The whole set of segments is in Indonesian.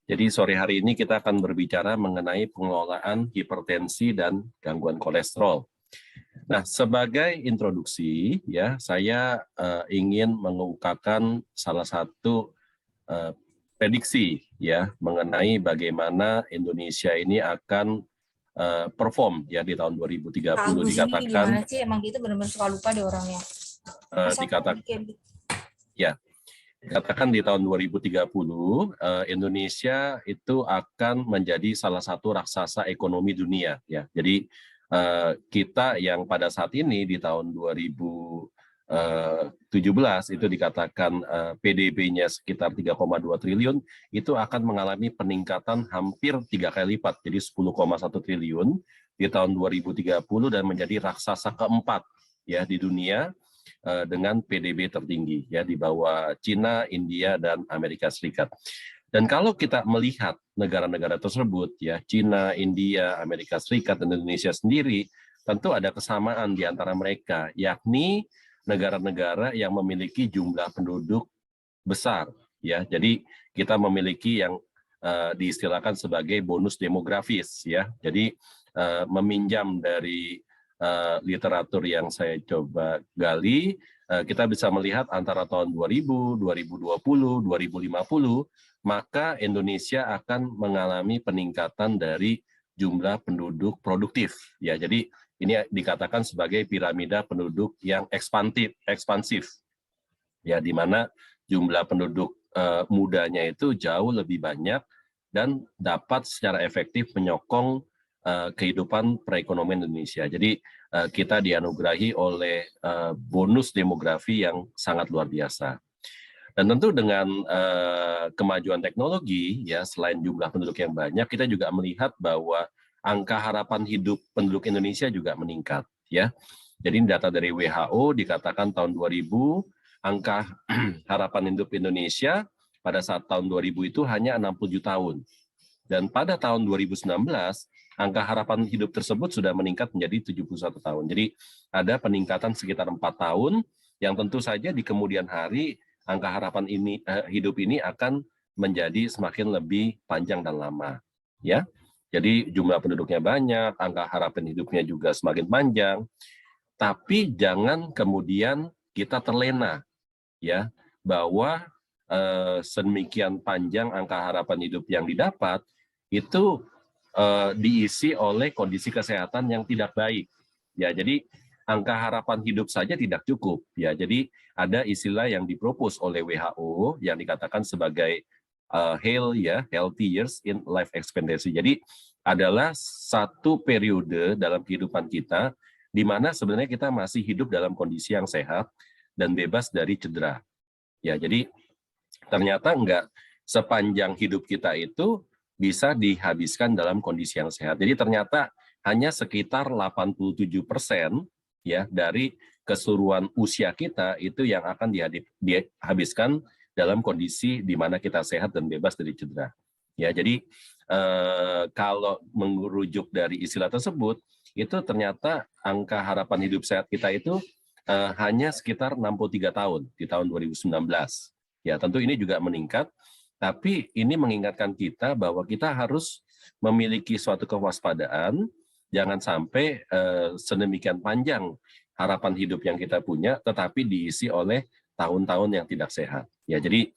Jadi sore hari ini kita akan berbicara mengenai pengelolaan hipertensi dan gangguan kolesterol. Nah, sebagai introduksi ya, saya ingin mengungkapkan salah satu eh, prediksi ya mengenai bagaimana Indonesia ini akan perform ya di tahun 2030 Agus ini dikatakan gimana sih? Emang gitu benar-benar suka lupa deh orangnya. Masa dikatakan ya Katakan di tahun 2030, Indonesia itu akan menjadi salah satu raksasa ekonomi dunia. Ya, jadi kita yang pada saat ini di tahun 2017 itu dikatakan PDB-nya sekitar 3,2 triliun, itu akan mengalami peningkatan hampir 3 kali lipat, jadi 10,1 triliun di tahun 2030 dan menjadi raksasa keempat ya di dunia dengan PDB tertinggi ya di bawah Cina, India dan Amerika Serikat. Dan kalau kita melihat negara-negara tersebut ya Cina, India, Amerika Serikat dan Indonesia sendiri, tentu ada kesamaan di antara mereka, yakni negara-negara yang memiliki jumlah penduduk besar ya. Jadi kita memiliki yang diistilahkan sebagai bonus demografis ya. Jadi meminjam dari literatur yang saya coba gali, kita bisa melihat antara tahun 2000, 2020, 2050, maka Indonesia akan mengalami peningkatan dari jumlah penduduk produktif. Ya, jadi ini dikatakan sebagai piramida penduduk yang ekspansif. Ya, di mana jumlah penduduk mudanya itu jauh lebih banyak dan dapat secara efektif menyokong kehidupan perekonomian Indonesia. Jadi kita dianugerahi oleh bonus demografi yang sangat luar biasa. Dan tentu dengan kemajuan teknologi, ya selain jumlah penduduk yang banyak, kita juga melihat bahwa angka harapan hidup penduduk Indonesia juga meningkat. Ya, jadi data dari WHO dikatakan tahun 2000 angka harapan hidup Indonesia pada saat tahun 2000 itu hanya 67 tahun. Dan pada tahun 2019, angka harapan hidup tersebut sudah meningkat menjadi 71 tahun. Jadi ada peningkatan sekitar 4 tahun yang tentu saja di kemudian hari angka harapan hidup ini akan menjadi semakin lebih panjang dan lama. Ya, jadi jumlah penduduknya banyak, angka harapan hidupnya juga semakin panjang. Tapi jangan kemudian kita terlena ya bahwa sedemikian panjang angka harapan hidup yang didapat itu diisi oleh kondisi kesehatan yang tidak baik. Ya, jadi angka harapan hidup saja tidak cukup. Ya, jadi ada istilah yang dipropos oleh WHO yang dikatakan sebagai healthy years in life expectancy. Jadi adalah satu periode dalam kehidupan kita di mana sebenarnya kita masih hidup dalam kondisi yang sehat dan bebas dari cedera. Ya, jadi ternyata enggak sepanjang hidup kita itu bisa dihabiskan dalam kondisi yang sehat. Jadi ternyata hanya sekitar 87% ya dari keseluruhan usia kita itu yang akan dihabiskan dalam kondisi di mana kita sehat dan bebas dari cedera. Ya, jadi kalau merujuk dari istilah tersebut, itu ternyata angka harapan hidup sehat kita itu hanya sekitar 63 tahun di tahun 2019. Ya, tentu ini juga meningkat, tapi ini mengingatkan kita bahwa kita harus memiliki suatu kewaspadaan, jangan sampai sedemikian panjang harapan hidup yang kita punya, tetapi diisi oleh tahun-tahun yang tidak sehat. Ya, jadi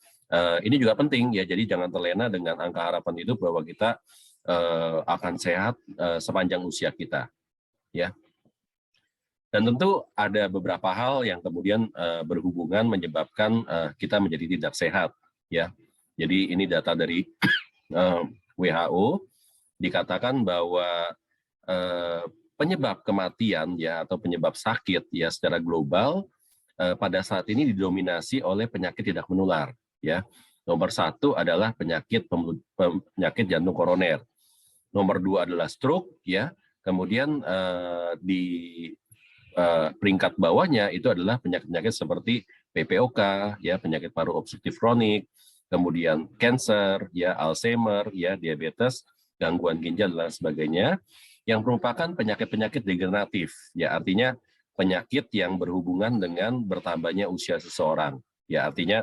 ini juga penting ya, jadi jangan terlena dengan angka harapan hidup bahwa kita akan sehat sepanjang usia kita. Ya. Dan tentu ada beberapa hal yang kemudian berhubungan menyebabkan kita menjadi tidak sehat, ya. Jadi ini data dari WHO dikatakan bahwa penyebab kematian ya atau penyebab sakit ya secara global pada saat ini didominasi oleh penyakit tidak menular, ya. Nomor 1 adalah penyakit jantung koroner. Nomor 2 adalah stroke, ya. Kemudian di peringkat bawahnya itu adalah penyakit-penyakit seperti PPOK, ya penyakit paru obstruktif kronik, kemudian cancer, ya Alzheimer, ya diabetes, gangguan ginjal dan sebagainya, yang merupakan penyakit-penyakit degeneratif, ya artinya penyakit yang berhubungan dengan bertambahnya usia seseorang, ya artinya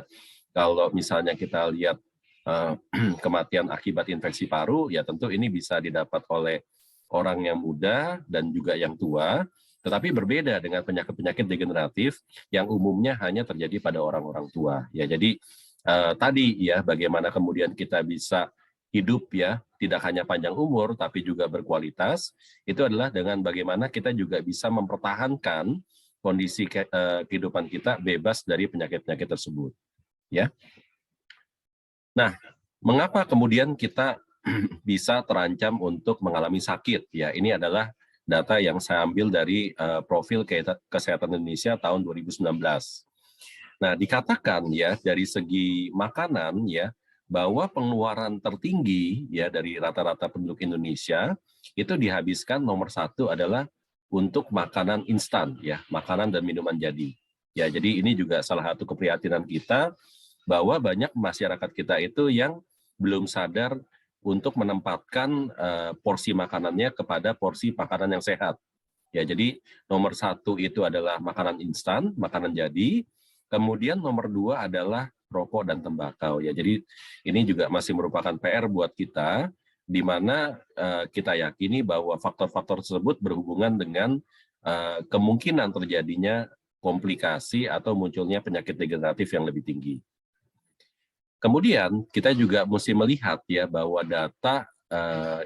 kalau misalnya kita lihat kematian akibat infeksi paru, ya tentu ini bisa didapat oleh orang yang muda dan juga yang tua, tetapi berbeda dengan penyakit-penyakit degeneratif yang umumnya hanya terjadi pada orang-orang tua. Ya, jadi tadi ya bagaimana kemudian kita bisa hidup ya tidak hanya panjang umur tapi juga berkualitas, itu adalah dengan bagaimana kita juga bisa mempertahankan kondisi kehidupan kita bebas dari penyakit-penyakit tersebut. Ya. Nah, mengapa kemudian kita bisa terancam untuk mengalami sakit? Ya, ini adalah data yang saya ambil dari profil kesehatan Indonesia tahun 2019. Nah, dikatakan ya dari segi makanan ya bahwa pengeluaran tertinggi ya dari rata-rata penduduk Indonesia itu dihabiskan nomor 1 adalah untuk makanan instan ya, makanan dan minuman jadi. Ya, jadi ini juga salah satu keprihatinan kita bahwa banyak masyarakat kita itu yang belum sadar untuk menempatkan porsi makanannya kepada porsi makanan yang sehat. Ya, jadi nomor 1 itu adalah makanan instan, makanan jadi. Kemudian nomor 2 adalah rokok dan tembakau. Ya, jadi ini juga masih merupakan PR buat kita, di mana kita yakini bahwa faktor-faktor tersebut berhubungan dengan kemungkinan terjadinya komplikasi atau munculnya penyakit degeneratif yang lebih tinggi. Kemudian kita juga mesti melihat ya bahwa data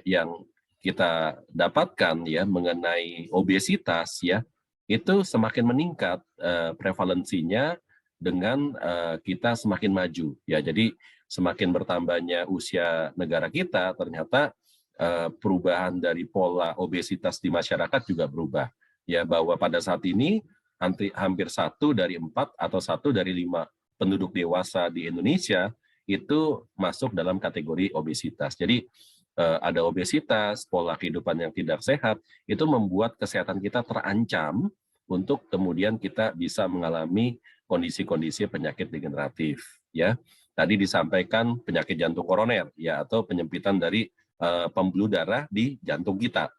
yang kita dapatkan ya mengenai obesitas ya itu semakin meningkat prevalensinya dengan kita semakin maju ya. Jadi semakin bertambahnya usia negara kita, ternyata perubahan dari pola obesitas di masyarakat juga berubah ya, bahwa pada saat ini hampir 1 dari 4 atau 1 dari 5 penduduk dewasa di Indonesia itu masuk dalam kategori obesitas. Jadi ada obesitas, pola kehidupan yang tidak sehat, itu membuat kesehatan kita terancam untuk kemudian kita bisa mengalami kondisi-kondisi penyakit degeneratif. Ya, tadi disampaikan penyakit jantung koroner, ya, atau penyempitan dari pembuluh darah di jantung kita.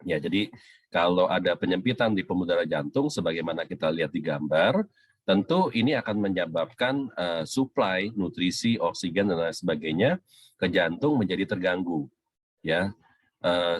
Ya, jadi kalau ada penyempitan di pembuluh darah jantung, sebagaimana kita lihat di gambar, tentu ini akan menyebabkan suplai nutrisi, oksigen dan lain sebagainya ke jantung menjadi terganggu, ya,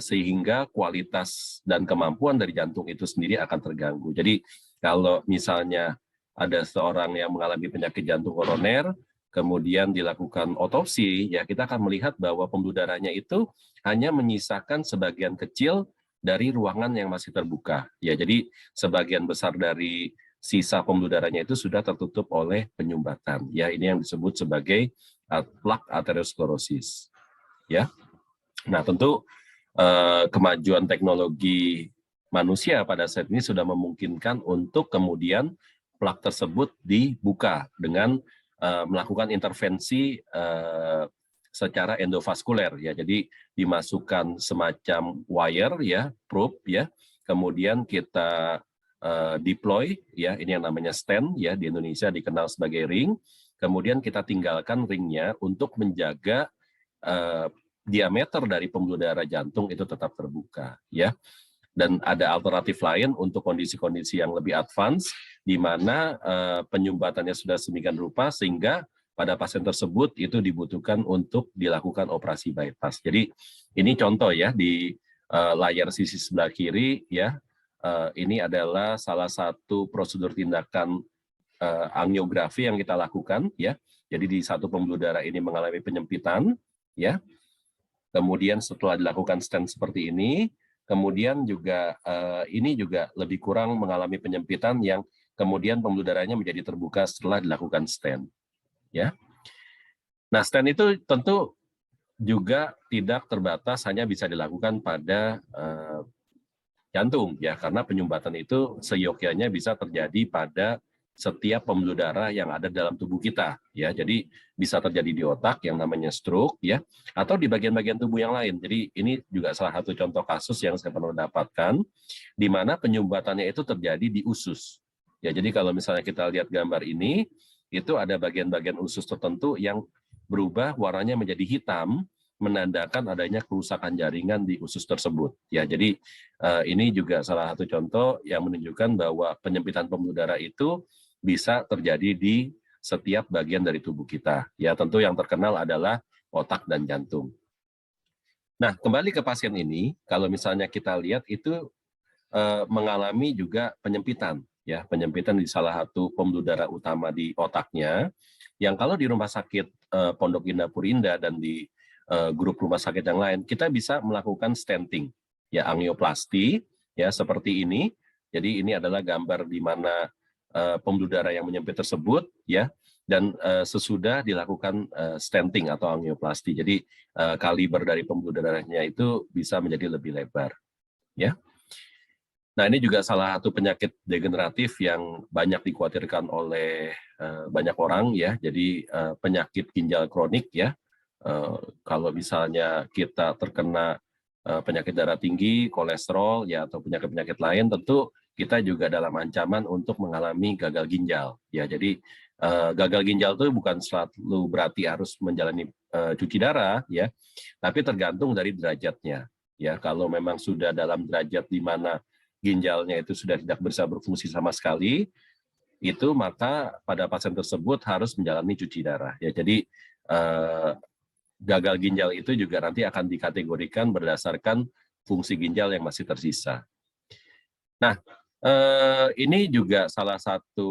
sehingga kualitas dan kemampuan dari jantung itu sendiri akan terganggu. Jadi kalau misalnya ada seorang yang mengalami penyakit jantung koroner, kemudian dilakukan otopsi, ya kita akan melihat bahwa pembuluh darahnya itu hanya menyisakan sebagian kecil dari ruangan yang masih terbuka. Ya, jadi sebagian besar dari sisa pembuluh darahnya itu sudah tertutup oleh penyumbatan. Ya, ini yang disebut sebagai plak aterosklerosis. Ya, nah tentu kemajuan teknologi manusia pada saat ini sudah memungkinkan untuk kemudian plak tersebut dibuka dengan melakukan intervensi secara endovaskuler ya. Jadi dimasukkan semacam wire ya, probe ya. Kemudian kita deploy ya, ini yang namanya stent ya, di Indonesia dikenal sebagai ring. Kemudian kita tinggalkan ringnya untuk menjaga diameter dari pembuluh darah jantung itu tetap terbuka ya. Dan ada alternatif lain untuk kondisi-kondisi yang lebih advance di mana penyumbatannya sudah sedemikian rupa sehingga pada pasien tersebut itu dibutuhkan untuk dilakukan operasi bypass. Jadi ini contoh ya di layar sisi sebelah kiri ya. Ini adalah salah satu prosedur tindakan angiografi yang kita lakukan ya. Jadi di satu pembuluh darah ini mengalami penyempitan ya. Kemudian setelah dilakukan stent seperti ini, kemudian juga ini juga lebih kurang mengalami penyempitan yang kemudian pembuluh darahnya menjadi terbuka setelah dilakukan stent. Ya. Nah, stent itu tentu juga tidak terbatas hanya bisa dilakukan pada jantung ya, karena penyumbatan itu seyogyanya bisa terjadi pada setiap pembuluh darah yang ada dalam tubuh kita ya. Jadi bisa terjadi di otak yang namanya stroke ya, atau di bagian-bagian tubuh yang lain. Jadi ini juga salah satu contoh kasus yang saya pernah dapatkan di mana penyumbatannya itu terjadi di usus. Ya, jadi kalau misalnya kita lihat gambar ini, itu ada bagian-bagian usus tertentu yang berubah warnanya menjadi hitam, menandakan adanya kerusakan jaringan di usus tersebut. Ya, jadi ini juga salah satu contoh yang menunjukkan bahwa penyempitan pembuluh darah itu bisa terjadi di setiap bagian dari tubuh kita. Ya, tentu yang terkenal adalah otak dan jantung. Nah, kembali ke pasien ini, kalau misalnya kita lihat itu mengalami juga penyempitan, ya, penyempitan di salah satu pembuluh darah utama di otaknya, yang kalau di rumah sakit Pondok Indah Purinda dan di grup rumah sakit yang lain, kita bisa melakukan stenting, ya, angioplasti, ya, seperti ini. Jadi ini adalah gambar di mana pembuluh darah yang menyempit tersebut, ya, dan sesudah dilakukan stenting atau angioplasti. Jadi kaliber dari pembuluh darahnya itu bisa menjadi lebih lebar, ya. Nah, ini juga salah satu penyakit degeneratif yang banyak dikhawatirkan oleh banyak orang, ya. Jadi penyakit ginjal kronik, ya. Kalau misalnya kita terkena penyakit darah tinggi, kolesterol, ya, atau penyakit-penyakit lain, tentu kita juga dalam ancaman untuk mengalami gagal ginjal. Ya, jadi gagal ginjal itu bukan selalu berarti harus menjalani cuci darah, ya, tapi tergantung dari derajatnya. Ya, kalau memang sudah dalam derajat di mana ginjalnya itu sudah tidak bisa berfungsi sama sekali, itu maka pada pasien tersebut harus menjalani cuci darah. Ya, jadi gagal ginjal itu juga nanti akan dikategorikan berdasarkan fungsi ginjal yang masih tersisa. Nah, ini juga salah satu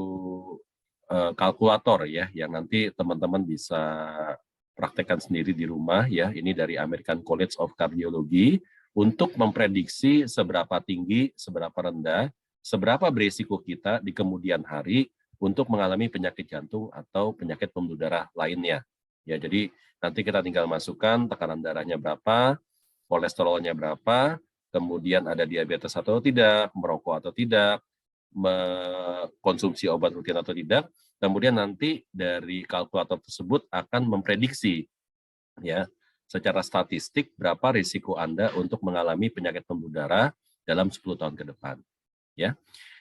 kalkulator, ya, yang nanti teman-teman bisa praktekkan sendiri di rumah, ya. Ini dari American College of Cardiology untuk memprediksi seberapa tinggi, seberapa rendah, seberapa berisiko kita di kemudian hari untuk mengalami penyakit jantung atau penyakit pembuluh darah lainnya. Ya, jadi nanti kita tinggal masukkan tekanan darahnya berapa, kolesterolnya berapa, kemudian ada diabetes atau tidak, merokok atau tidak, mengkonsumsi obat rutin atau tidak, kemudian nanti dari kalkulator tersebut akan memprediksi, ya, secara statistik berapa risiko Anda untuk mengalami penyakit pembuluh darah dalam 10 tahun ke depan, ya.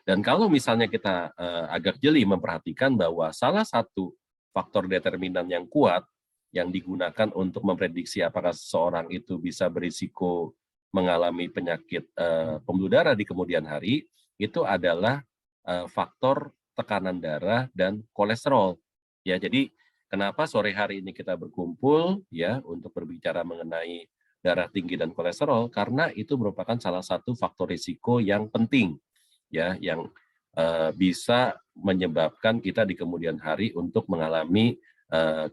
Dan kalau misalnya kita agak jeli memperhatikan bahwa salah satu faktor determinan yang kuat yang digunakan untuk memprediksi apakah seseorang itu bisa berisiko mengalami penyakit pembuluh darah di kemudian hari, itu adalah faktor tekanan darah dan kolesterol. Ya, jadi kenapa sore hari ini kita berkumpul, ya, untuk berbicara mengenai darah tinggi dan kolesterol, karena itu merupakan salah satu faktor risiko yang penting, ya, yang bisa menyebabkan kita di kemudian hari untuk mengalami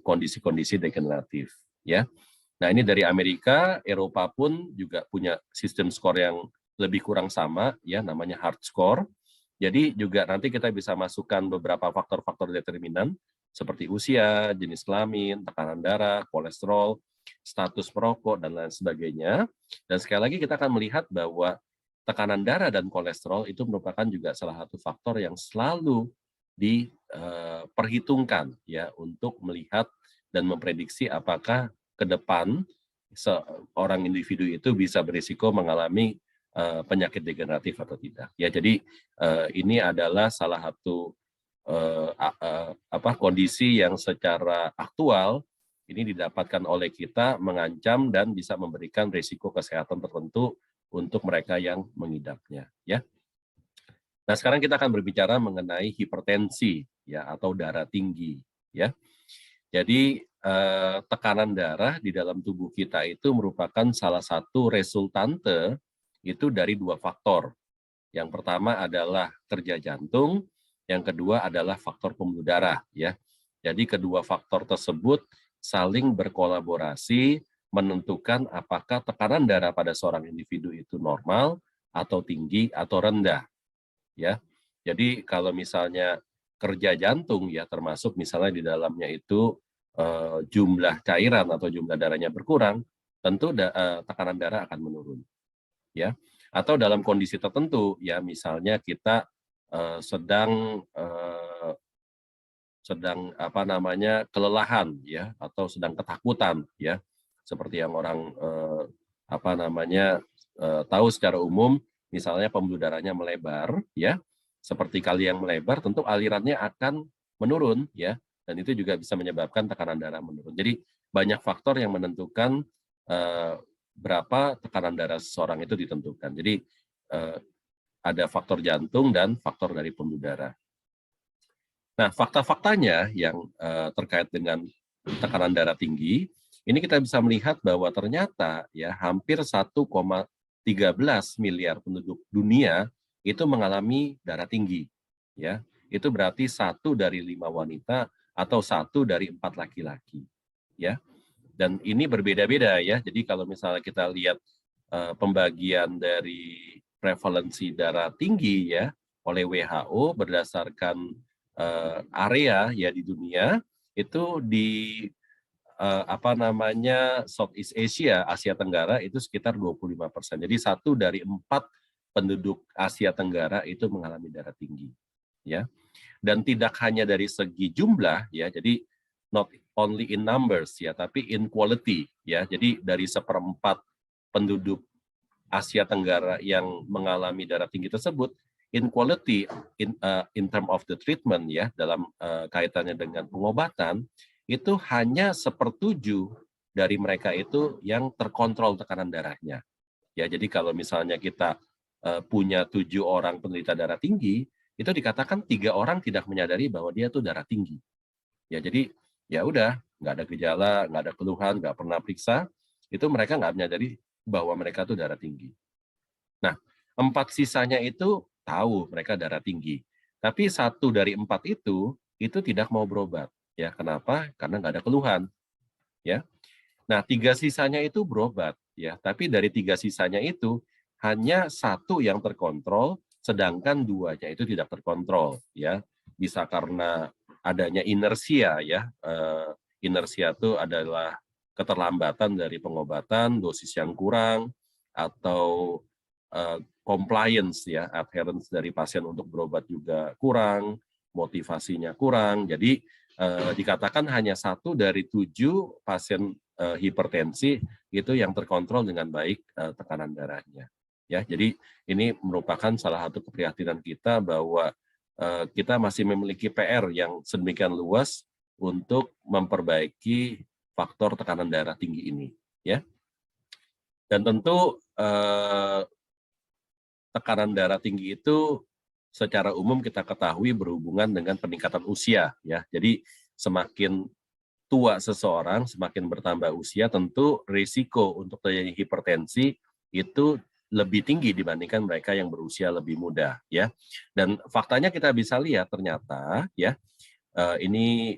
kondisi-kondisi degeneratif, ya. Nah, ini dari Amerika, Eropa pun juga punya sistem skor yang lebih kurang sama, ya, namanya hard score. Jadi juga nanti kita bisa masukkan beberapa faktor-faktor determinan seperti usia, jenis kelamin, tekanan darah, kolesterol, status perokok, dan lain sebagainya. Dan sekali lagi kita akan melihat bahwa tekanan darah dan kolesterol itu merupakan juga salah satu faktor yang selalu diperhitungkan, ya, untuk melihat dan memprediksi apakah ke depan seorang individu itu bisa berisiko mengalami penyakit degeneratif atau tidak. Ya, jadi ini adalah salah satu kondisi yang secara aktual ini didapatkan oleh kita mengancam dan bisa memberikan risiko kesehatan tertentu untuk mereka yang mengidapnya, ya. Nah, sekarang kita akan berbicara mengenai hipertensi, ya, atau darah tinggi, ya. Jadi tekanan darah di dalam tubuh kita itu merupakan salah satu resultante itu dari dua faktor. Yang pertama adalah kerja jantung, yang kedua adalah faktor pembuluh darah, ya. Jadi kedua faktor tersebut saling berkolaborasi menentukan apakah tekanan darah pada seorang individu itu normal atau tinggi atau rendah, ya. Jadi kalau misalnya kerja jantung, ya, termasuk misalnya di dalamnya itu jumlah cairan atau jumlah darahnya berkurang, tentu tekanan darah akan menurun, ya. Atau dalam kondisi tertentu, ya, misalnya kita sedang kelelahan, ya, atau sedang ketakutan, ya, seperti yang orang tahu secara umum, misalnya pembuluh darahnya melebar, ya, seperti kali yang melebar, tentu alirannya akan menurun, ya, dan itu juga bisa menyebabkan tekanan darah menurun. Jadi banyak faktor yang menentukan berapa tekanan darah seseorang itu ditentukan. Jadi ada faktor jantung dan faktor dari pembuluh darah. Nah, fakta-faktanya yang terkait dengan tekanan darah tinggi, ini kita bisa melihat bahwa ternyata ya hampir 1,13 miliar penduduk dunia itu mengalami darah tinggi. Ya, itu berarti 1 dari 5 wanita atau 1 dari 4 laki-laki. Ya, dan ini berbeda-beda ya. Jadi kalau misalnya kita lihat pembagian dari prevalensi darah tinggi ya oleh WHO berdasarkan area ya di dunia itu di Southeast Asia, Asia Tenggara itu sekitar 25%. Jadi 1 dari 4 penduduk Asia Tenggara itu mengalami darah tinggi, ya. Dan tidak hanya dari segi jumlah, ya. Jadi not only in numbers, ya, tapi in quality, ya. Jadi dari 1/4 penduduk Asia Tenggara yang mengalami darah tinggi tersebut, in quality, in term of the treatment, ya, dalam kaitannya dengan pengobatan, itu hanya 1/7 dari mereka itu yang terkontrol tekanan darahnya. Ya, jadi kalau misalnya kita punya 7 orang penderita darah tinggi, itu dikatakan 3 orang tidak menyadari bahwa dia tuh darah tinggi. Ya, jadi ya udah, nggak ada gejala, nggak ada keluhan, nggak pernah periksa, itu mereka nggak menyadari bahwa mereka tuh darah tinggi. Nah, 4 sisanya itu tahu mereka darah tinggi. Tapi 1 dari 4 itu tidak mau berobat. Ya, kenapa? Karena nggak ada keluhan. Ya. Nah, 3 sisanya itu berobat. Ya, tapi dari 3 sisanya itu hanya 1 yang terkontrol, sedangkan 2-nya itu tidak terkontrol. Ya, bisa karena adanya inersia. Ya, inersia itu adalah keterlambatan dari pengobatan, dosis yang kurang, atau compliance ya, adherence dari pasien untuk berobat juga kurang, motivasinya kurang. Jadi dikatakan hanya 1 dari 7 pasien hipertensi itu yang terkontrol dengan baik tekanan darahnya. Ya, jadi ini merupakan salah satu keprihatinan kita bahwa kita masih memiliki PR yang sedemikian luas untuk memperbaiki faktor tekanan darah tinggi ini. Ya, dan tentu tekanan darah tinggi itu secara umum kita ketahui berhubungan dengan peningkatan usia ya. Jadi semakin tua seseorang, semakin bertambah usia, tentu risiko untuk terjadi hipertensi itu lebih tinggi dibandingkan mereka yang berusia lebih muda ya. Dan faktanya kita bisa lihat ternyata ya, ini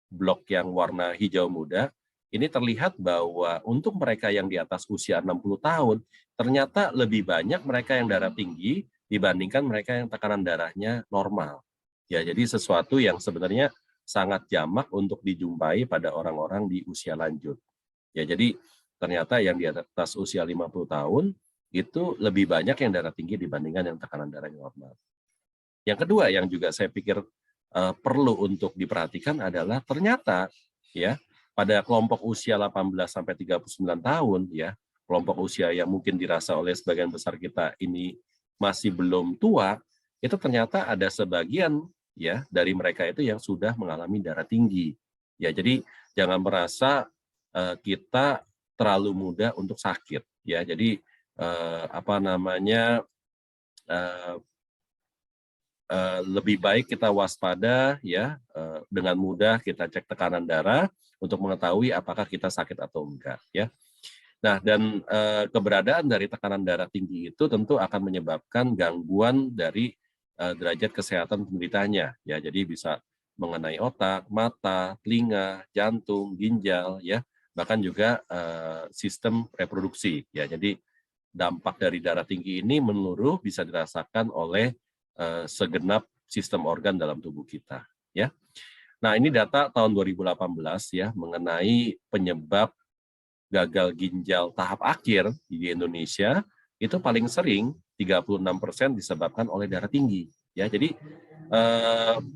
blok yang warna hijau muda, ini terlihat bahwa untuk mereka yang di atas usia 60 tahun, ternyata lebih banyak mereka yang darah tinggi dibandingkan mereka yang tekanan darahnya normal. Ya, jadi sesuatu yang sebenarnya sangat jamak untuk dijumpai pada orang-orang di usia lanjut. Ya, jadi ternyata yang di atas usia 50 tahun itu lebih banyak yang darah tinggi dibandingkan yang tekanan darahnya normal. Yang kedua yang juga saya pikir perlu untuk diperhatikan adalah ternyata ya pada kelompok usia 18 sampai 39 tahun ya, kelompok usia yang mungkin dirasa oleh sebagian besar kita ini masih belum tua, itu ternyata ada sebagian ya dari mereka itu yang sudah mengalami darah tinggi. Ya, jadi jangan merasa kita terlalu muda untuk sakit ya. Jadi eh, apa namanya eh, lebih baik kita waspada ya, dengan mudah kita cek tekanan darah untuk mengetahui apakah kita sakit atau enggak ya. Nah, dan keberadaan dari tekanan darah tinggi itu tentu akan menyebabkan gangguan dari derajat kesehatan penderitanya ya. Jadi bisa mengenai otak, mata, telinga, jantung, ginjal ya, bahkan juga sistem reproduksi ya. Jadi dampak dari darah tinggi ini menyeluruh bisa dirasakan oleh segenap sistem organ dalam tubuh kita ya. Nah, ini data tahun 2018 ya mengenai penyebab gagal ginjal tahap akhir di Indonesia itu paling sering 36% disebabkan oleh darah tinggi ya. Jadi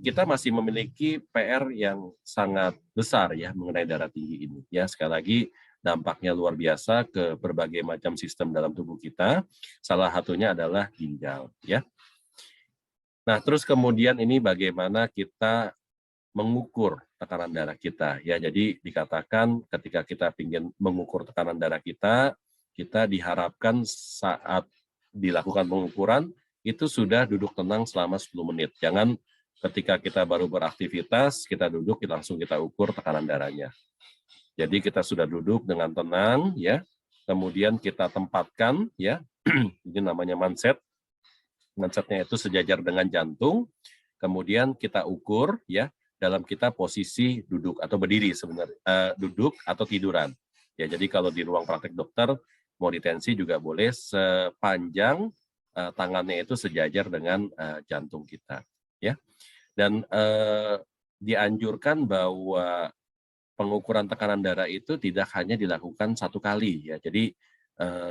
kita masih memiliki PR yang sangat besar ya mengenai darah tinggi ini ya. Sekali lagi dampaknya luar biasa ke berbagai macam sistem dalam tubuh kita. Salah satunya adalah ginjal ya. Nah, terus kemudian ini bagaimana kita mengukur tekanan darah kita ya. Jadi dikatakan ketika kita ingin mengukur tekanan darah kita, kita diharapkan saat dilakukan pengukuran itu sudah duduk tenang selama 10 menit. Jangan ketika kita baru beraktivitas, kita duduk, langsung kita ukur tekanan darahnya. Jadi kita sudah duduk dengan tenang, ya. Kemudian kita tempatkan, ya, ini namanya manset. Mansetnya itu sejajar dengan jantung. Kemudian kita ukur, ya, dalam kita posisi duduk atau berdiri sebenarnya, duduk atau tiduran. Ya, jadi kalau di ruang praktek dokter mau ditensi juga boleh sepanjang tangannya itu sejajar dengan jantung kita, ya. Dan dianjurkan bahwa pengukuran tekanan darah itu tidak hanya dilakukan 1 kali, ya. Jadi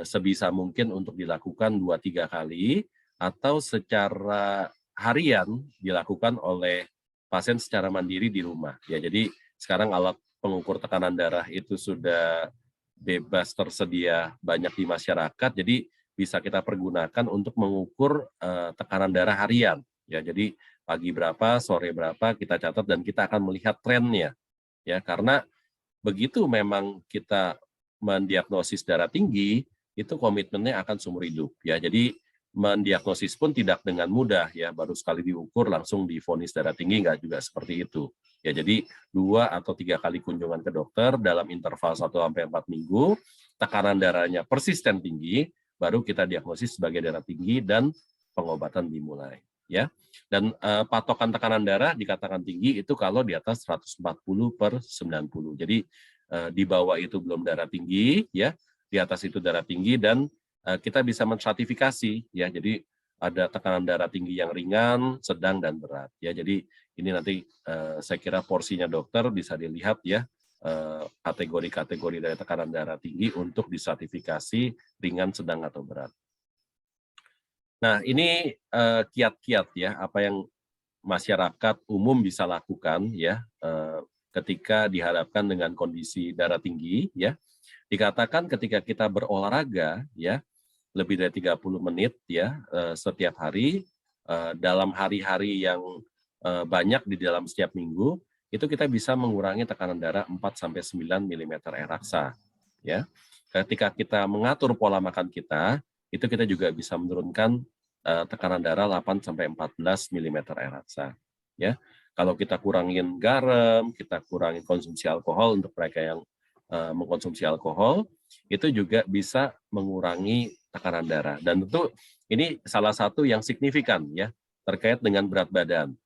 sebisa mungkin untuk dilakukan 2-3 kali atau secara harian dilakukan oleh pasien secara mandiri di rumah. Ya, jadi sekarang alat pengukur tekanan darah itu sudah bebas tersedia banyak di masyarakat, jadi bisa kita pergunakan untuk mengukur tekanan darah harian. Ya, jadi pagi berapa, sore berapa kita catat dan kita akan melihat trennya. Ya, karena begitu memang kita mendiagnosis darah tinggi, itu komitmennya akan seumur hidup. Ya, jadi mendiagnosis pun tidak dengan mudah, ya, baru sekali diukur langsung divonis darah tinggi, nggak juga seperti itu. Ya, jadi 2 atau 3 kali kunjungan ke dokter dalam interval 1-4 minggu, tekanan darahnya persisten tinggi, baru kita diagnosis sebagai darah tinggi dan pengobatan dimulai. Ya, dan patokan tekanan darah dikatakan tinggi itu kalau di atas 140/90. Jadi di bawah itu belum darah tinggi, ya, di atas itu darah tinggi, dan kita bisa menstratifikasi, ya. Jadi ada tekanan darah tinggi yang ringan, sedang, dan berat. Ya, jadi ini nanti saya kira porsinya dokter bisa dilihat, ya, kategori-kategori dari tekanan darah tinggi untuk distratifikasi ringan, sedang, atau berat. Nah, ini kiat-kiat, ya, apa yang masyarakat umum bisa lakukan, ya, ketika dihadapkan dengan kondisi darah tinggi, ya. Dikatakan ketika kita berolahraga, ya, lebih dari 30 menit, ya, setiap hari, dalam hari-hari yang banyak di dalam setiap minggu, itu kita bisa mengurangi tekanan darah 4-9 mm air raksa. Ya. Ketika kita mengatur pola makan kita, itu kita juga bisa menurunkan tekanan darah 8-14 mm air raksa. Ya. Kalau kita kurangin garam, kita kurangin konsumsi alkohol untuk mereka yang mengkonsumsi alkohol, itu juga bisa mengurangi tekanan darah. Dan tentu ini salah satu yang signifikan, ya, terkait dengan berat badan.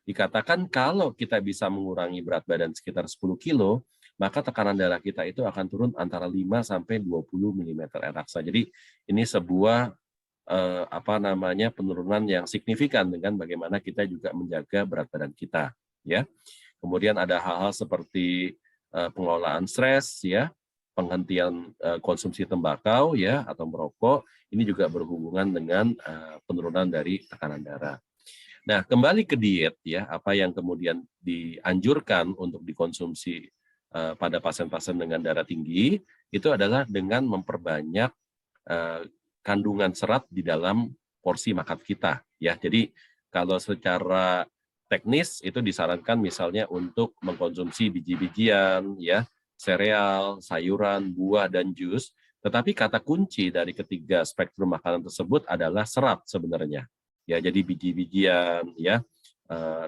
Dikatakan kalau kita bisa mengurangi berat badan sekitar 10 kilo, maka tekanan darah kita itu akan turun antara 5-20 mm air raksa. Jadi ini sebuah penurunan yang signifikan dengan bagaimana kita juga menjaga berat badan kita, ya. Kemudian ada hal-hal seperti pengelolaan stres, ya, penghentian konsumsi tembakau, ya, atau merokok, ini juga berhubungan dengan penurunan dari tekanan darah. Nah, kembali ke diet, ya, apa yang kemudian dianjurkan untuk dikonsumsi pada pasien-pasien dengan darah tinggi, itu adalah dengan memperbanyak kandungan serat di dalam porsi makan kita, ya. Jadi kalau secara teknis itu disarankan misalnya untuk mengkonsumsi biji-bijian, ya, sereal, sayuran, buah, dan jus. Tetapi kata kunci dari ketiga spektrum makanan tersebut adalah serat sebenarnya. Ya, jadi biji-bijian, ya,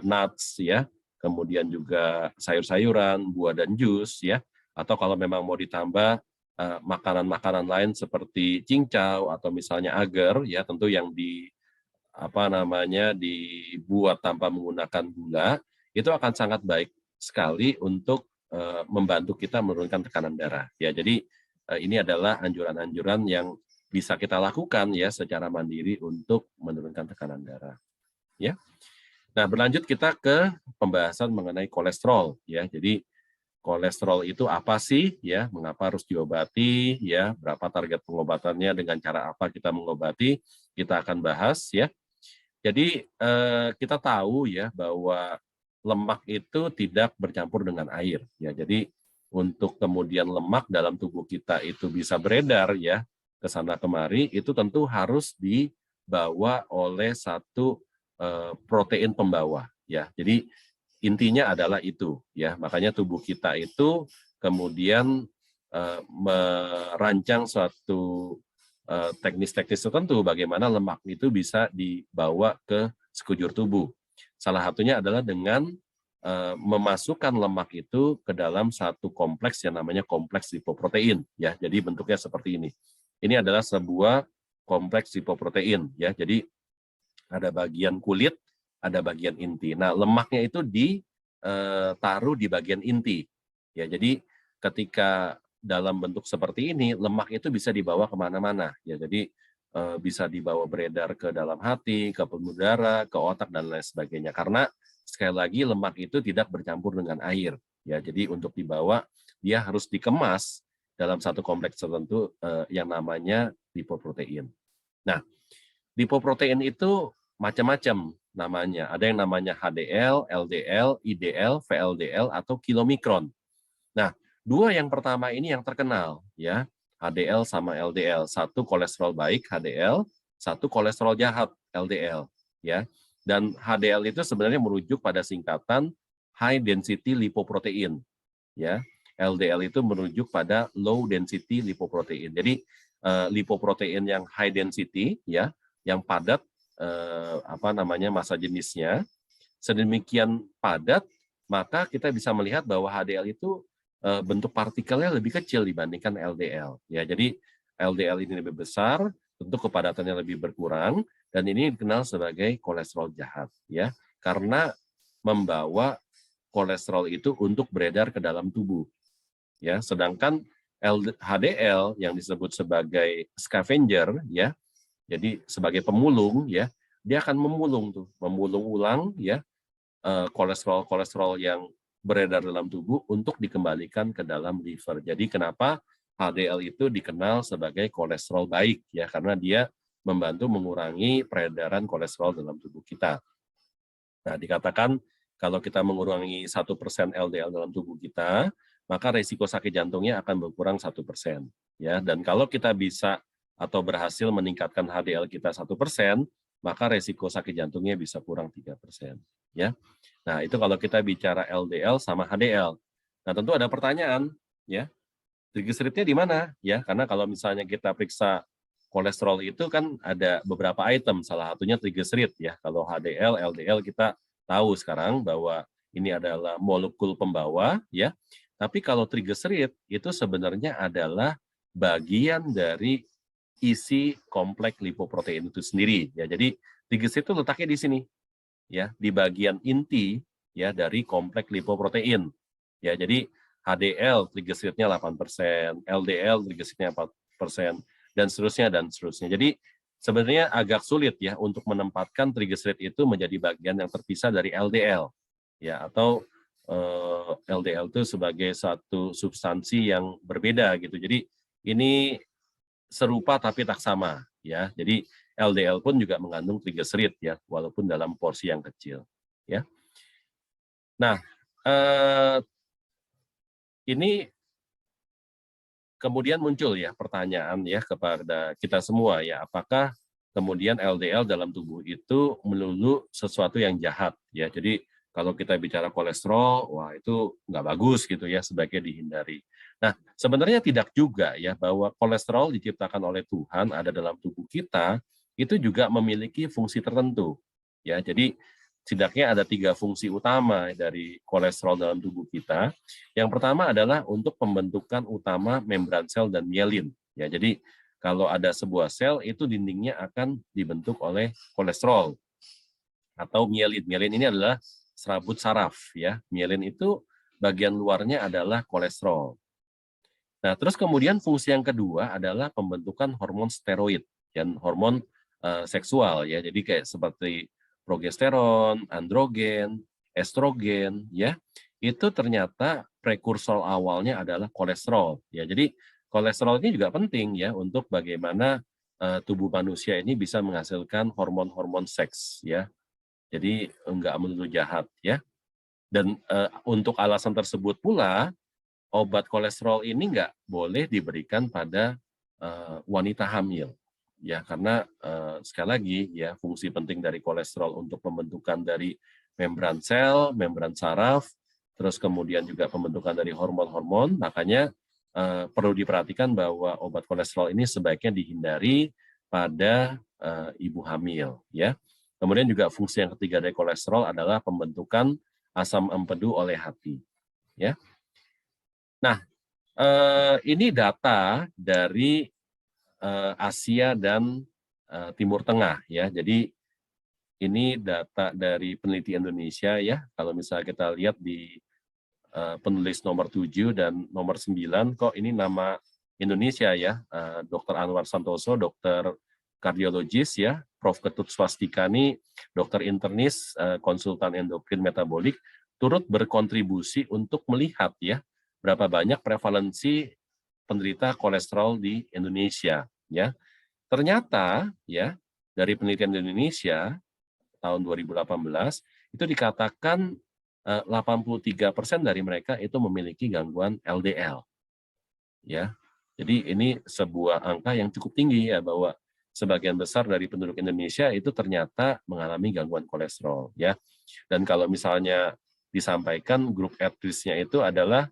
nuts, ya, kemudian juga sayur-sayuran, buah, dan jus, ya. Atau kalau memang mau ditambah makanan-makanan lain seperti cincau atau misalnya agar, ya, tentu yang dibuat tanpa menggunakan gula, itu akan sangat baik sekali untuk membantu kita menurunkan tekanan darah. Ya, jadi ini adalah anjuran-anjuran yang bisa kita lakukan, ya, secara mandiri untuk menurunkan tekanan darah. Ya. Nah, berlanjut kita ke pembahasan mengenai kolesterol, ya. Jadi kolesterol itu apa sih, ya? Mengapa harus diobati, ya? Berapa target pengobatannya, dengan cara apa kita mengobati? Kita akan bahas, ya. Jadi kita tahu, ya, bahwa lemak itu tidak bercampur dengan air, ya. Jadi untuk kemudian lemak dalam tubuh kita itu bisa beredar, ya, ke sana kemari, itu tentu harus dibawa oleh satu protein pembawa, ya. Jadi intinya adalah itu, ya. Makanya tubuh kita itu kemudian merancang suatu teknis-teknis tertentu bagaimana lemak itu bisa dibawa ke sekujur tubuh. Salah satunya adalah dengan memasukkan lemak itu ke dalam satu kompleks yang namanya kompleks lipoprotein, ya. Jadi bentuknya seperti ini. Ini adalah sebuah kompleks lipoprotein, ya. Jadi ada bagian kulit, ada bagian inti. Nah, lemaknya itu ditaruh di bagian inti. Ya, jadi ketika dalam bentuk seperti ini, lemak itu bisa dibawa kemana-mana. Ya, jadi bisa dibawa beredar ke dalam hati, ke pembuluh darah, ke otak dan lain sebagainya. Karena sekali lagi lemak itu tidak bercampur dengan air. Ya, jadi untuk dibawa dia harus dikemas dalam satu kompleks tertentu yang namanya lipoprotein. Nah, lipoprotein itu macam-macam namanya. Ada yang namanya HDL, LDL, IDL, VLDL, atau kilomikron. Nah, dua yang pertama ini yang terkenal, ya, HDL sama LDL. Satu kolesterol baik HDL, satu kolesterol jahat LDL, ya. Dan HDL itu sebenarnya merujuk pada singkatan high density lipoprotein, ya. LDL itu merujuk pada low density lipoprotein. Jadi lipoprotein yang high density, ya, yang padat massa jenisnya sedemikian padat, maka kita bisa melihat bahwa HDL itu bentuk partikelnya lebih kecil dibandingkan LDL. Ya, jadi LDL ini lebih besar, tentu kepadatannya lebih berkurang, dan ini dikenal sebagai kolesterol jahat, ya, karena membawa kolesterol itu untuk beredar ke dalam tubuh. Ya, sedangkan HDL yang disebut sebagai scavenger, ya, jadi sebagai pemulung, ya, dia akan memulung ulang, ya, kolesterol yang beredar dalam tubuh untuk dikembalikan ke dalam liver. Jadi kenapa HDL itu dikenal sebagai kolesterol baik, ya, karena dia membantu mengurangi peredaran kolesterol dalam tubuh kita. Nah, dikatakan kalau kita mengurangi 1% LDL dalam tubuh kita, maka risiko sakit jantungnya akan berkurang 1%. Ya, dan kalau kita bisa atau berhasil meningkatkan HDL kita 1%, maka risiko sakit jantungnya bisa kurang 3%. Ya. Nah, itu kalau kita bicara LDL sama HDL. Nah, tentu ada pertanyaan, ya. Triglyceridnya di mana? Ya, karena kalau misalnya kita periksa kolesterol itu kan ada beberapa item, salah satunya triglycerid, ya. Kalau HDL, LDL kita tahu sekarang bahwa ini adalah molekul pembawa, ya. Tapi kalau triglycerid itu sebenarnya adalah bagian dari isi kompleks lipoprotein itu sendiri, ya. Jadi triglycerid itu letaknya di sini, ya, di bagian inti, ya, dari kompleks lipoprotein. Ya, jadi HDL triglyceridnya 8%, LDL triglyceridnya 4%, dan seterusnya dan seterusnya. Jadi sebenarnya agak sulit, ya, untuk menempatkan triglycerid itu menjadi bagian yang terpisah dari LDL, ya, atau LDL itu sebagai satu substansi yang berbeda gitu. Jadi ini serupa tapi tak sama, ya. Jadi LDL pun juga mengandung triglycerid, ya, walaupun dalam porsi yang kecil, ya. Nah, ini kemudian muncul, ya, pertanyaan, ya, kepada kita semua, ya, apakah kemudian LDL dalam tubuh itu melulu sesuatu yang jahat, ya. Jadi kalau kita bicara kolesterol, wah itu nggak bagus gitu, ya, sebaiknya dihindari. Nah, sebenarnya tidak juga, ya, bahwa kolesterol diciptakan oleh Tuhan ada dalam tubuh kita, itu juga memiliki fungsi tertentu, ya. Jadi setidaknya ada 3 fungsi utama dari kolesterol dalam tubuh kita. Yang pertama adalah untuk pembentukan utama membran sel dan mielin. Ya, jadi kalau ada sebuah sel itu dindingnya akan dibentuk oleh kolesterol atau mielin. Mielin ini adalah serabut saraf, ya. Mielin itu bagian luarnya adalah kolesterol. Nah, terus kemudian fungsi yang kedua adalah pembentukan hormon steroid dan hormon seksual, ya. Jadi kayak seperti progesteron, androgen, estrogen, ya. Itu ternyata prekursor awalnya adalah kolesterol, ya. Jadi kolesterol ini juga penting, ya, untuk bagaimana tubuh manusia ini bisa menghasilkan hormon-hormon seks, ya. Jadi enggak melulu jahat, ya. Dan untuk alasan tersebut pula obat kolesterol ini enggak boleh diberikan pada wanita hamil, ya, karena sekali lagi, ya, fungsi penting dari kolesterol untuk pembentukan dari membran sel, membran saraf, terus kemudian juga pembentukan dari hormon-hormon, makanya perlu diperhatikan bahwa obat kolesterol ini sebaiknya dihindari pada ibu hamil, ya. Kemudian juga fungsi yang ketiga dari kolesterol adalah pembentukan asam empedu oleh hati. Ya. Nah, ini data dari Asia dan Timur Tengah ya. Jadi ini data dari peneliti Indonesia ya. Kalau misalnya kita lihat di penulis nomor 7 dan nomor 9, kok ini nama Indonesia ya. Dr. Anwar Santoso, dokter kardiologis ya. Prof. Ketut Swastika ini dokter internis, konsultan endokrin metabolik, turut berkontribusi untuk melihat ya berapa banyak prevalensi penderita kolesterol di Indonesia ya. Ternyata ya dari penelitian di Indonesia tahun 2018 itu dikatakan 83% dari mereka itu memiliki gangguan LDL. Ya. Jadi ini sebuah angka yang cukup tinggi ya bahwa sebagian besar dari penduduk Indonesia itu ternyata mengalami gangguan kolesterol ya. Dan kalau misalnya disampaikan grup at risk-nya itu adalah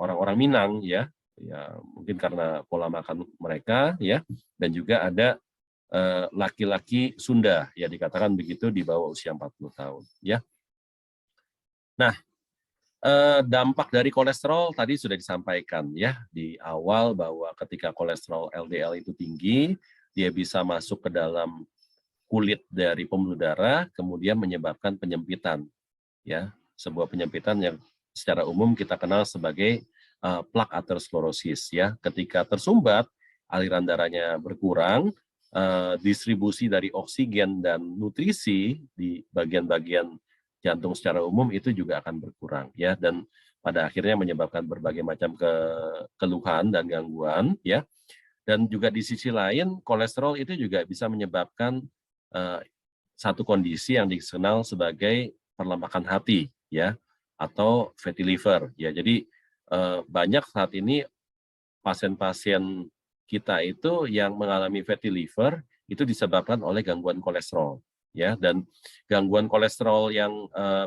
orang-orang Minang ya. Ya, mungkin karena pola makan mereka ya, dan juga ada laki-laki Sunda ya, dikatakan begitu di bawah usia 40 tahun ya. Nah, dampak dari kolesterol tadi sudah disampaikan ya di awal bahwa ketika kolesterol LDL itu tinggi, dia bisa masuk ke dalam kulit dari pembuluh darah, kemudian menyebabkan penyempitan ya, sebuah penyempitan yang secara umum kita kenal sebagai plak aterosklerosis ya. Ketika tersumbat, aliran darahnya berkurang, distribusi dari oksigen dan nutrisi di bagian-bagian jantung secara umum itu juga akan berkurang ya, dan pada akhirnya menyebabkan berbagai macam keluhan dan gangguan ya. Dan juga di sisi lain kolesterol itu juga bisa menyebabkan satu kondisi yang dikenal sebagai perlambatan hati ya, atau fatty liver ya. Jadi banyak saat ini pasien-pasien kita itu yang mengalami fatty liver itu disebabkan oleh gangguan kolesterol ya, dan gangguan kolesterol yang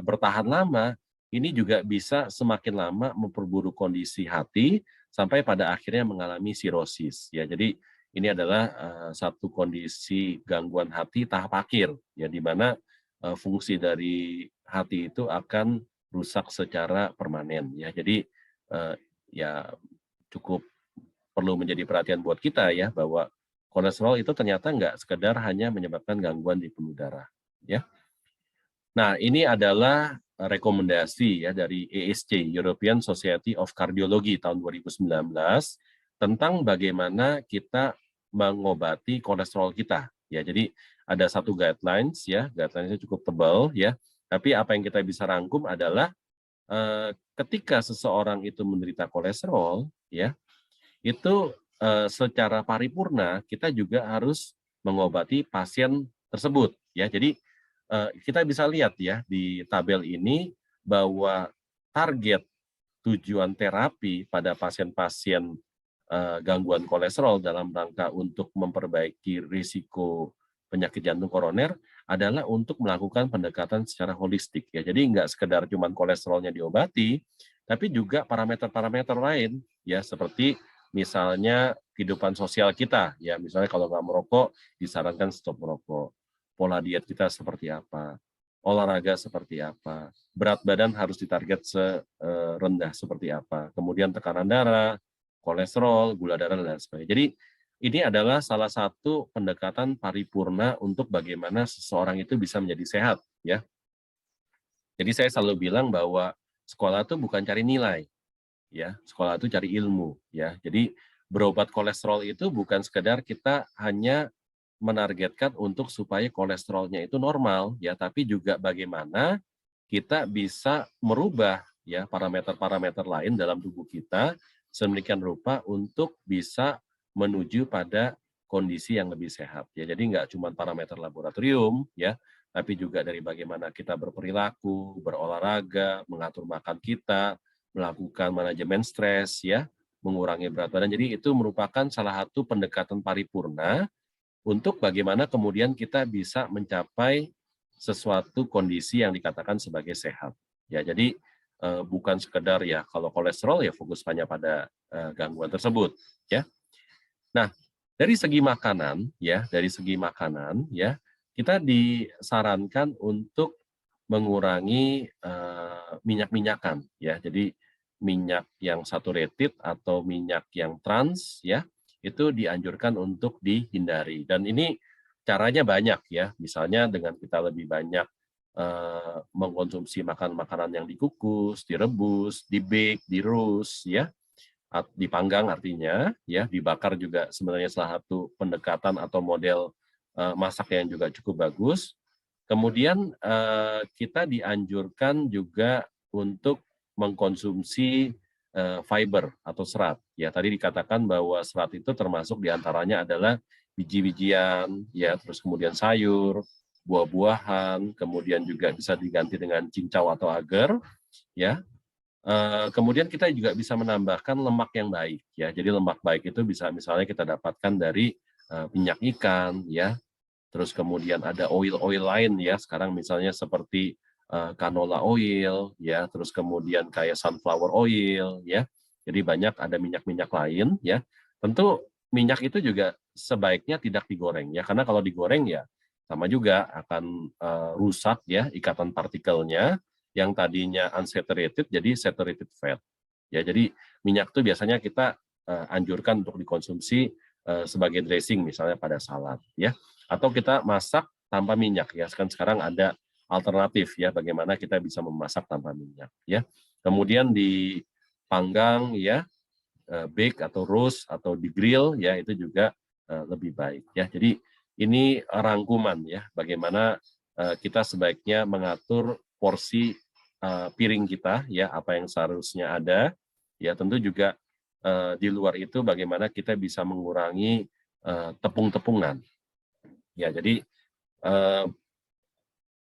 bertahan lama ini juga bisa semakin lama memperburuk kondisi hati sampai pada akhirnya mengalami sirosis ya. Jadi ini adalah satu kondisi gangguan hati tahap akhir ya, di mana fungsi dari hati itu akan rusak secara permanen ya. Jadi ya cukup perlu menjadi perhatian buat kita ya, bahwa kolesterol itu ternyata nggak sekedar hanya menyebabkan gangguan di pembuluh darah ya. Nah, ini adalah rekomendasi ya dari ESC, European Society of Cardiology tahun 2019 tentang bagaimana kita mengobati kolesterol kita ya. Jadi ada satu guidelines ya, guidelines-nya cukup tebal ya. Tapi apa yang kita bisa rangkum adalah ketika seseorang itu menderita kolesterol ya, itu secara paripurna kita juga harus mengobati pasien tersebut ya. Jadi kita bisa lihat ya di tabel ini bahwa target tujuan terapi pada pasien-pasien gangguan kolesterol dalam rangka untuk memperbaiki risiko penyakit jantung koroner adalah untuk melakukan pendekatan secara holistik ya. Jadi nggak sekedar cuman kolesterolnya diobati, tapi juga parameter-parameter lain ya, seperti misalnya kehidupan sosial kita ya, misalnya kalau nggak merokok disarankan stop merokok, pola diet kita seperti apa, olahraga seperti apa, berat badan harus ditarget serendah seperti apa, kemudian tekanan darah, kolesterol, gula darah, dan sebagainya. Jadi ini adalah salah satu pendekatan paripurna untuk bagaimana seseorang itu bisa menjadi sehat ya. Jadi saya selalu bilang bahwa sekolah itu bukan cari nilai ya, sekolah itu cari ilmu ya. Jadi berobat kolesterol itu bukan sekedar kita hanya menargetkan untuk supaya kolesterolnya itu normal ya, tapi juga bagaimana kita bisa merubah ya parameter-parameter lain dalam tubuh kita sedemikian rupa untuk bisa menuju pada kondisi yang lebih sehat ya. Jadi nggak cuma parameter laboratorium ya, tapi juga dari bagaimana kita berperilaku, berolahraga, mengatur makan kita, melakukan manajemen stres ya, mengurangi berat badan. Jadi itu merupakan salah satu pendekatan paripurna untuk bagaimana kemudian kita bisa mencapai sesuatu kondisi yang dikatakan sebagai sehat. Ya, jadi bukan sekedar ya kalau kolesterol ya fokus hanya pada gangguan tersebut ya. Nah, dari segi makanan ya, kita disarankan untuk mengurangi minyak-minyakan ya. Jadi minyak yang saturated atau minyak yang trans ya, itu dianjurkan untuk dihindari. Dan ini caranya banyak ya. Misalnya dengan kita lebih banyak mengkonsumsi makanan-makanan yang dikukus, direbus, di-bake, di-roast ya, dipanggang artinya ya, dibakar juga sebenarnya salah satu pendekatan atau model masak yang juga cukup bagus. Kemudian kita dianjurkan juga untuk mengkonsumsi fiber atau serat. Ya, tadi dikatakan bahwa serat itu termasuk diantaranya adalah biji-bijian, ya, terus kemudian sayur, buah-buahan, kemudian juga bisa diganti dengan cincau atau agar, ya. Kemudian kita juga bisa menambahkan lemak yang baik, ya. Jadi lemak baik itu bisa misalnya kita dapatkan dari minyak ikan, ya. Terus kemudian ada oil-oil lain ya, sekarang misalnya seperti canola oil ya, terus kemudian kayak sunflower oil ya. Jadi banyak ada minyak-minyak lain ya. Tentu minyak itu juga sebaiknya tidak digoreng ya, karena kalau digoreng ya sama juga akan rusak ya ikatan partikelnya yang tadinya unsaturated jadi saturated fat. Ya, jadi minyak itu biasanya kita anjurkan untuk dikonsumsi sebagai dressing misalnya pada salad ya. Atau kita masak tanpa minyak ya. Sekarang ada alternatif ya bagaimana kita bisa memasak tanpa minyak ya. Kemudian dipanggang ya, bake atau roast atau di grill ya, itu juga lebih baik ya. Jadi ini rangkuman ya bagaimana kita sebaiknya mengatur porsi piring kita ya, apa yang seharusnya ada ya. Tentu juga di luar itu bagaimana kita bisa mengurangi tepung-tepungan. Ya, jadi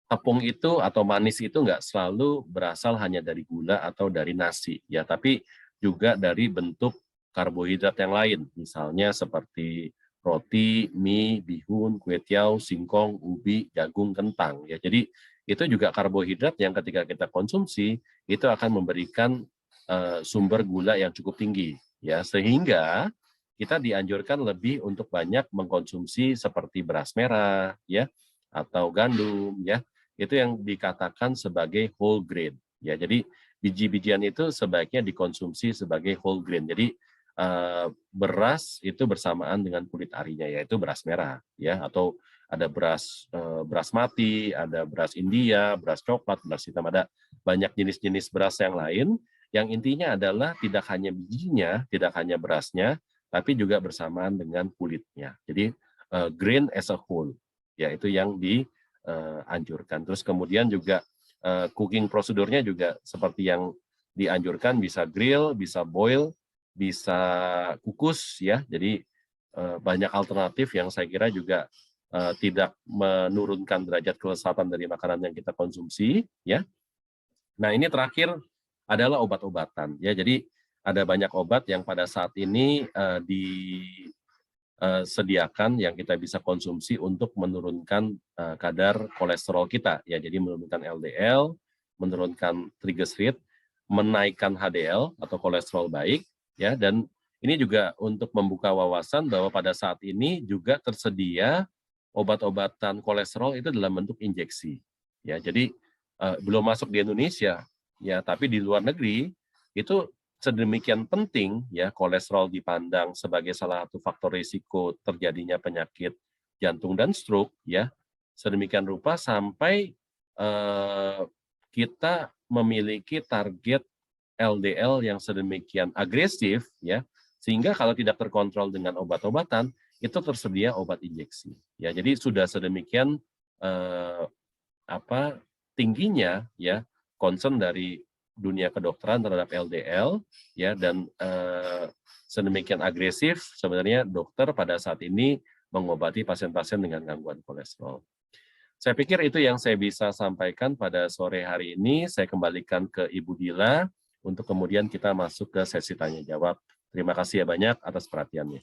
tepung itu atau manis itu nggak selalu berasal hanya dari gula atau dari nasi, ya, tapi juga dari bentuk karbohidrat yang lain, misalnya seperti roti, mie, bihun, kue tiaw, singkong, ubi, jagung, kentang. Ya, jadi itu juga karbohidrat yang ketika kita konsumsi itu akan memberikan sumber gula yang cukup tinggi, ya, sehingga kita dianjurkan lebih untuk banyak mengkonsumsi seperti beras merah, ya, atau gandum, ya. Itu yang dikatakan sebagai whole grain. Ya, jadi biji-bijian itu sebaiknya dikonsumsi sebagai whole grain. Jadi beras itu bersamaan dengan kulit arinya, yaitu beras merah, ya, atau ada beras basmati, ada beras India, beras coklat, beras hitam, ada banyak jenis-jenis beras yang lain. Yang intinya adalah tidak hanya bijinya, tidak hanya berasnya, tapi juga bersamaan dengan kulitnya. Jadi grain as a whole, ya, itu yang dianjurkan. Terus kemudian juga cooking prosedurnya juga seperti yang dianjurkan, bisa grill, bisa boil, bisa kukus ya. Jadi banyak alternatif yang saya kira juga tidak menurunkan derajat kelezatan dari makanan yang kita konsumsi ya. Nah, ini terakhir adalah obat-obatan ya. Jadi ada banyak obat yang pada saat ini disediakan yang kita bisa konsumsi untuk menurunkan kadar kolesterol kita ya. Jadi menurunkan LDL, menurunkan triglycerid, menaikkan HDL atau kolesterol baik ya. Dan ini juga untuk membuka wawasan bahwa pada saat ini juga tersedia obat-obatan kolesterol itu dalam bentuk injeksi ya. Jadi belum masuk di Indonesia ya, tapi di luar negeri itu sedemikian penting ya kolesterol dipandang sebagai salah satu faktor risiko terjadinya penyakit jantung dan stroke ya, sedemikian rupa sampai kita memiliki target LDL yang sedemikian agresif ya, sehingga kalau tidak terkontrol dengan obat-obatan itu tersedia obat injeksi ya. Jadi sudah sedemikian tingginya ya concern dari dunia kedokteran terhadap LDL ya, dan sedemikian agresif sebenarnya dokter pada saat ini mengobati pasien-pasien dengan gangguan kolesterol. Saya pikir itu yang saya bisa sampaikan pada sore hari ini. Saya kembalikan ke Ibu Dila untuk kemudian kita masuk ke sesi tanya jawab. Terima kasih ya banyak atas perhatiannya.